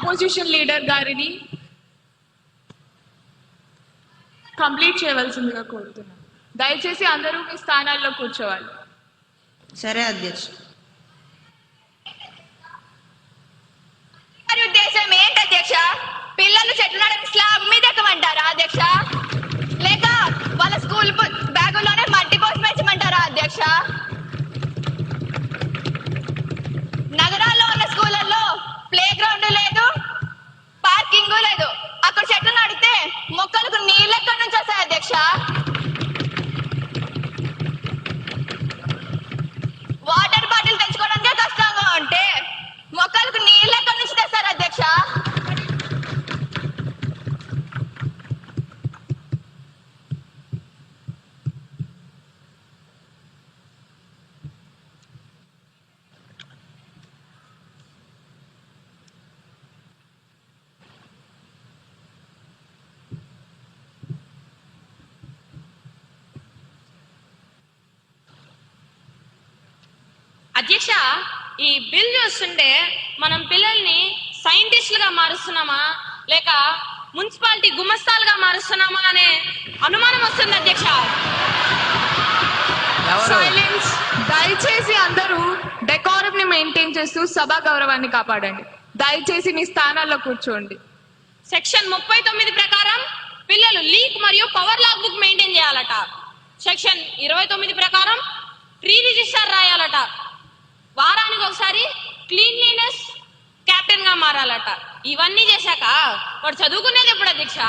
Opposition leader గారిని complete చేయవలసిందిగా కోరుతున్నాను. దయచేసి అందరూ మీ స్థానాల్లో కూర్చోవాలి. సరే అధ్యక్ష. ఉద్దేశం ఏంటి అధ్యక్ష? పిల్లలు చెట్లు నాటి స్లాబ్ మీద ఎక్కమంటారా అధ్యక్ష? లేక వాళ్ళ స్కూల్ బ్యాగుల్లోనే మట్టి పోసి పెంచమంటారా అధ్యక్ష? నగరాల్లో ఉన్న స్కూళ్ళల్లో ప్లే గ్రౌండ్ లేదు, పార్కింగ్ లేదు. అక్కడ చెట్లు నాటితే మొక్కలకు నీళ్ళు ఎక్కడి నుంచి వస్తాయి అధ్యక్ష? వాటర్ బాటిల్ తెచ్చుకోవడానికే కష్టంగా ఉంటే మొక్కలకు నీళ్ళు ఎక్కడి నుంచి తెస్తారు అధ్యక్ష? అధ్యక్ష, ఈ బిల్ చూస్తుంటే మనం పిల్లల్ని సైంటిస్టులుగా మారుస్తున్నామా లేక మున్సిపాలిటీ గుమస్తాలుగా మారుస్తున్నామా అనే అనుమానం వస్తుంది అధ్యక్ష. సైలెన్స్. దయచేసి అందరూ డెకోరం ని మెయింటైన్ చేస్తూ సభా గౌరవాన్ని కాపాడండి. దయచేసి మీ స్థానాల్లో కూర్చోండి. సెక్షన్ 39 ప్రకారం పిల్లలు లీక్ మరియు పవర్ లాగ్ బుక్ మెయింటైన్ చేయాలట. సెక్షన్ 29 ప్రకారం ట్రీ రిజిస్టర్ రాయాలట. వారానికి ఒకసారి క్లీన్లీనెస్ కెప్టెన్ గా మారాలట. ఇవన్నీ చేశాక వాడు చదువుకునేది ఎప్పుడు అధ్యక్ష?